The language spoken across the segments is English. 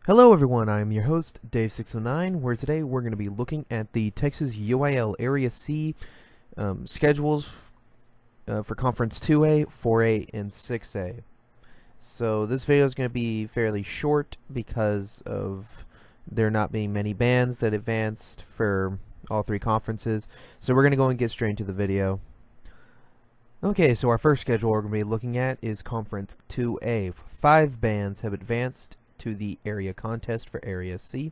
Hello everyone, I'm your host, Dave609, where today we're going to be looking at the Texas UIL Area C schedules for Conference 2A, 4A, and 6A. So this video is going to be fairly short because of there not being many bands that advanced for all three conferences. So we're going to go and get straight into the video. Okay, so our first schedule we're going to be looking at is Conference 2A. 5 bands have advanced to the area contest for Area C.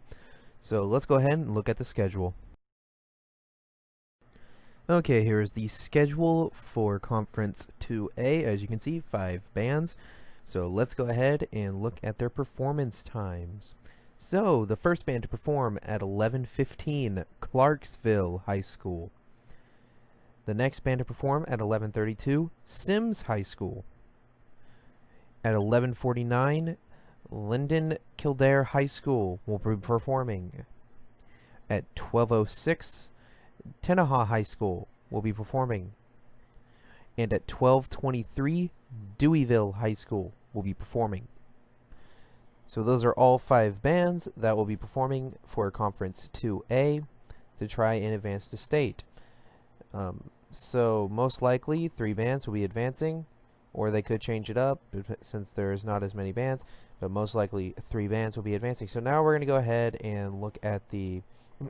So let's go ahead and look at the schedule. Okay, here's the schedule for Conference 2A. As you can see, 5 bands. So let's go ahead and look at their performance times. So the first band to perform at 11:15, Clarksville High School. The next band to perform at 11:32, Sims High School. At 11:49, Linden Kildare High School will be performing. At 12:06, Tenaha High School will be performing. And at 12:23, Deweyville High School will be performing. So those are all 5 bands that will be performing for Conference 2A to try and advance to state. So most likely 3 bands will be advancing, or they could change it up since there's not as many bands, but most likely 3 bands will be advancing. So now we're going to go ahead and look at the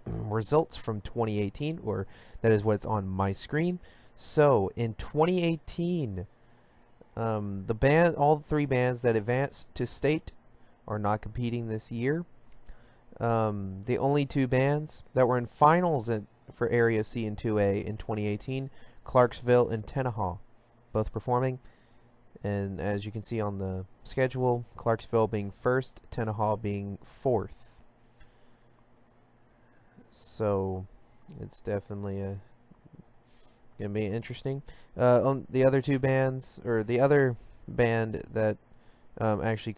results from 2018, or that is what's on my screen. So in 2018, all 3 bands that advanced to state are not competing this year. The only 2 bands that were in finals for Area C and 2A in 2018, Clarksville and Tenaha, both performing. And as you can see on the schedule, Clarksville being first, Tenaha being 4th. So it's definitely gonna be interesting. On the other 2 bands, or the other band that actually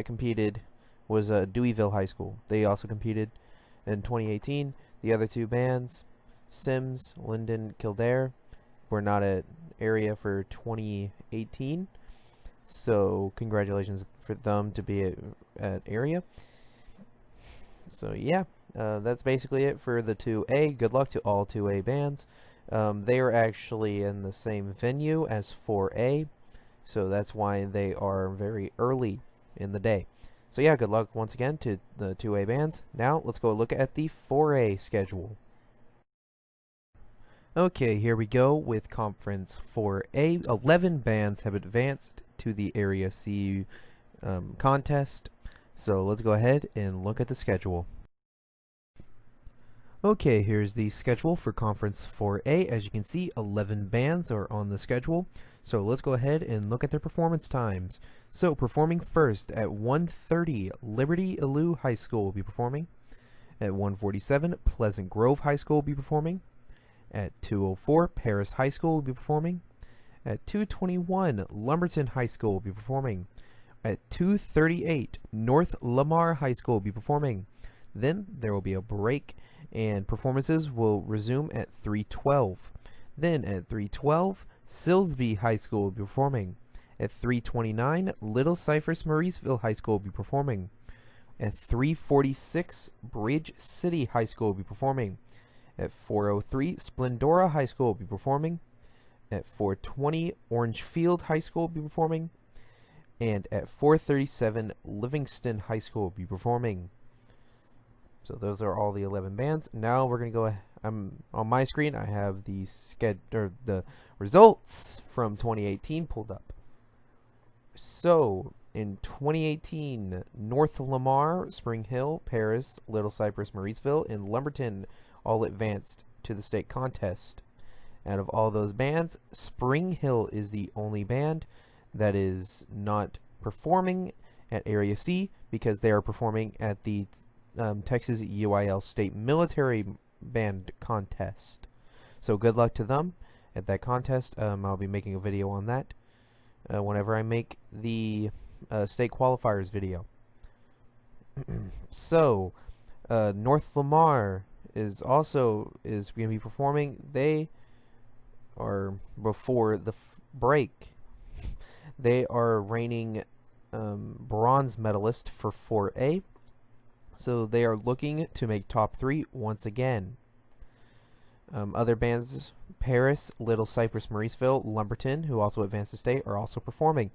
competed was Deweyville High School. They also competed in 2018. The other 2 bands, Sims, Linden, Kildare, were not at area for 2018. So congratulations for them to be at area. So yeah, that's basically it for the 2A. Good luck to all 2A bands. They are actually in the same venue as 4A, so that's why they are very early in the day. So yeah, good luck once again to the 2A bands. Now let's go look at the 4A schedule. Okay, here we go with Conference 4A. 11 bands have advanced to the Area C contest. So let's go ahead and look at the schedule. Okay, here's the schedule for Conference 4A. As you can see, 11 bands are on the schedule. So let's go ahead and look at their performance times. So performing first at 1:30, Liberty Elou High School will be performing. At 1:47, Pleasant Grove High School will be performing. At 2:04, Paris High School will be performing. At 2:21, Lumberton High School will be performing. At 2:38, North Lamar High School will be performing. Then there will be a break and performances will resume at 3:12. Then at 3:12, Silsbee High School will be performing. At 3:29, Little Cypress Mauriceville High School will be performing. At 3:46, Bridge City High School will be performing. At 4:03, Splendora High School will be performing. At 4:20, Orangefield High School will be performing. And at 4:37, Livingston High School will be performing. So those are all the 11 bands. Now we're going to go, on my screen, I have the the results from 2018 pulled up. So in 2018, North Lamar, Spring Hill, Paris, Little Cypress, Mauriceville, and Lumberton all advanced to the state contest. Out of all those bands, Spring Hill is the only band that is not performing at Area C because they are performing at the Texas UIL State Military Band Contest. So good luck to them at that contest. I'll be making a video on that whenever I make the state qualifiers video. So North Lamar is going to be performing. They are before the break. They are reigning bronze medalist for 4A. So they are looking to make top 3 once again. Other bands, Paris, Little Cypress, Mauriceville, Lumberton, who also advanced to state, are also performing.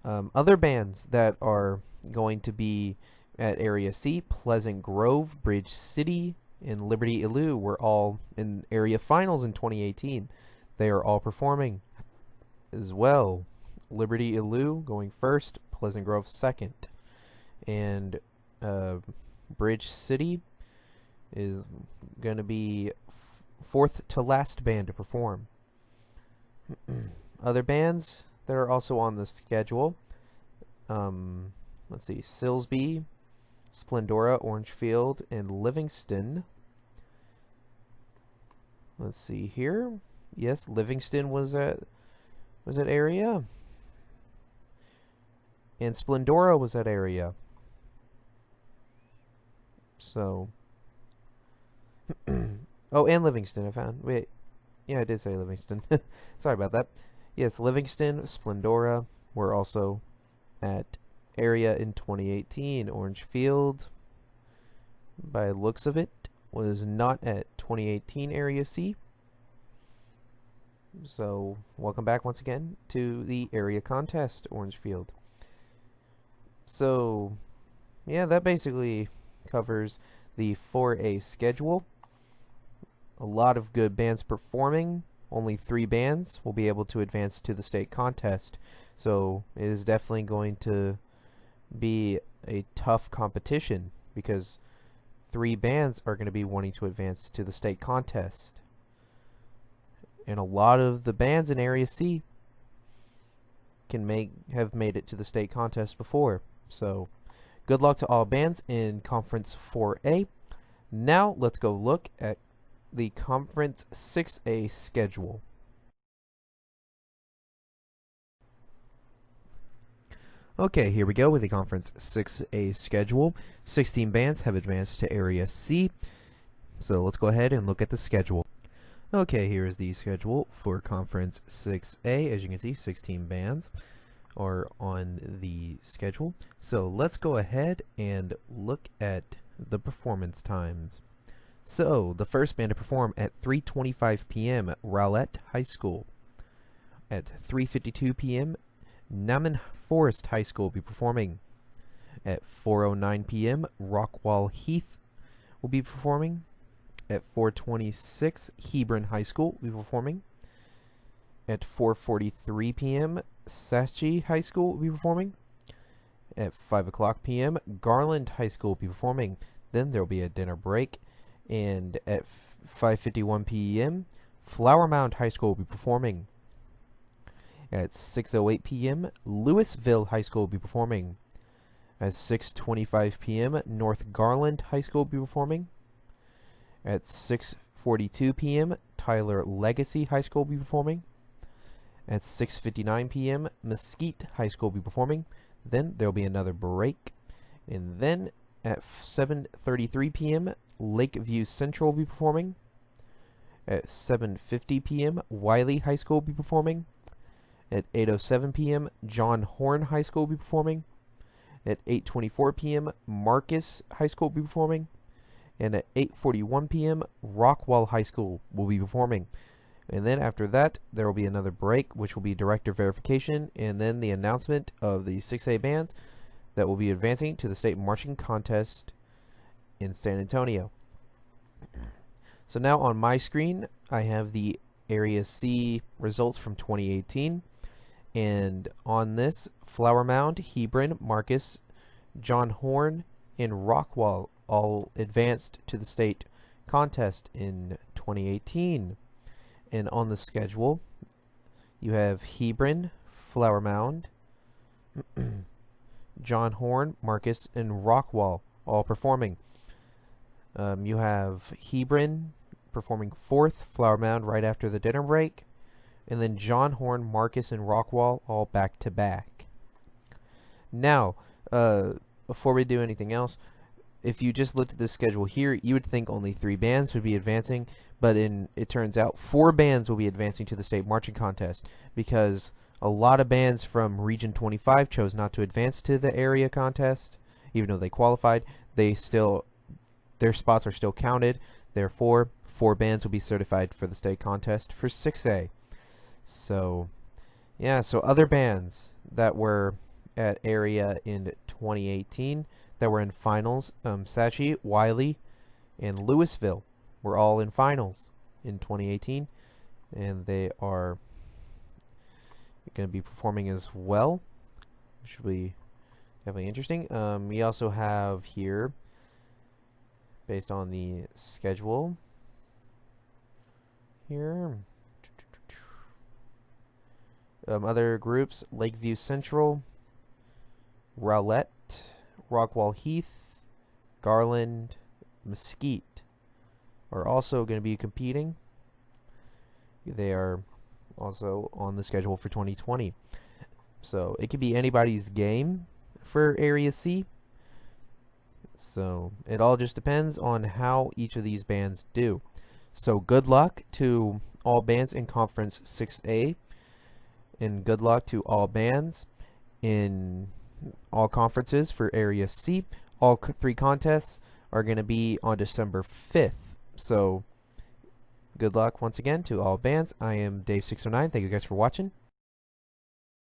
Other bands that are going to be at Area C, Pleasant Grove, Bridge City, and Liberty Illu were all in area finals in 2018. They are all performing as well. Liberty Illu going first, Pleasant Grove second, and Bridge City is going to be fourth to last band to perform. Other bands that are also on the schedule, let's see, Silsby, Splendora, Orangefield, and Livingston. Let's see here. Yes, Livingston was at area, and Splendora was at area. So, oh, and Livingston I found. Wait, yeah, I did say Livingston. Sorry about that. Yes, Livingston, Splendora were also at area in 2018. Orangefield, by looks of it, was not at 2018 Area C. So, welcome back once again to the area contest, Orangefield. So, yeah, that basically covers the 4A schedule. A lot of good bands performing. Only 3 bands will be able to advance to the state contest. So, it is definitely going to be a tough competition because 3 bands are going to be wanting to advance to the state contest. And a lot of the bands in Area C have made it to the state contest before. So, good luck to all bands in Conference 4A. Now, let's go look at the Conference 6A schedule. Okay, here we go with the Conference 6A schedule. 16 bands have advanced to Area C. So let's go ahead and look at the schedule. Okay, here is the schedule for Conference 6A. As you can see, 16 bands are on the schedule. So let's go ahead and look at the performance times. So the first band to perform at 3:25 p.m. Rowlett High School. At 3:52 p.m. Naman Forest High School will be performing. At 4:09 p.m. Rockwall Heath will be performing. At 4:26 Hebron High School will be performing. At 4:43 p.m. Sachi High School will be performing. At 5 o'clock p.m. Garland High School will be performing. Then there will be a dinner break. And at 5:51 p.m. Flower Mound High School will be performing. At 6:08 p.m. Louisville High School will be performing. At 6:25 p.m. North Garland High School will be performing. At 6:42 p.m. Tyler Legacy High School will be performing. At 6:59 p.m. Mesquite High School will be performing. Then there will be another break. And then at 7:33 p.m. Lakeview Central will be performing. At 7:50 p.m. Wiley High School will be performing. At 8:07 p.m. John Horn High School will be performing. At 8:24 p.m. Marcus High School will be performing. And at 8:41 p.m. Rockwall High School will be performing. And then after that, there will be another break, which will be director verification, and then the announcement of the 6A bands that will be advancing to the state marching contest in San Antonio. So now on my screen, I have the Area C results from 2018. And on this, Flower Mound, Hebron, Marcus, John Horn, and Rockwall all advanced to the state contest in 2018. And on the schedule, you have Hebron, Flower Mound, John Horn, Marcus, and Rockwall all performing. You have Hebron performing 4th, Flower Mound right after the dinner break, and then John Horn, Marcus, and Rockwall all back to back. Now, before we do anything else, if you just looked at this schedule here, you would think only 3 bands would be advancing, but it turns out 4 bands will be advancing to the state marching contest because a lot of bands from Region 25 chose not to advance to the area contest, even though they qualified, their spots are still counted. Therefore, 4 bands will be certified for the state contest for 6A. So, yeah, so other bands that were at area in 2018 that were in finals, Sachi, Wiley, and Louisville were all in finals in 2018, and they are going to be performing as well, which will be definitely interesting. We also have here, based on the schedule here, other groups: Lakeview Central, Rowlett, Rockwall Heath, Garland, Mesquite are also going to be competing. They are also on the schedule for 2020. So it could be anybody's game for Area C. So it all just depends on how each of these bands do. So good luck to all bands in Conference 6A, and good luck to all bands in all conferences for Area C. All 3 contests are going to be on December 5th. So good luck once again to all bands. I am Dave609. Thank you guys for watching.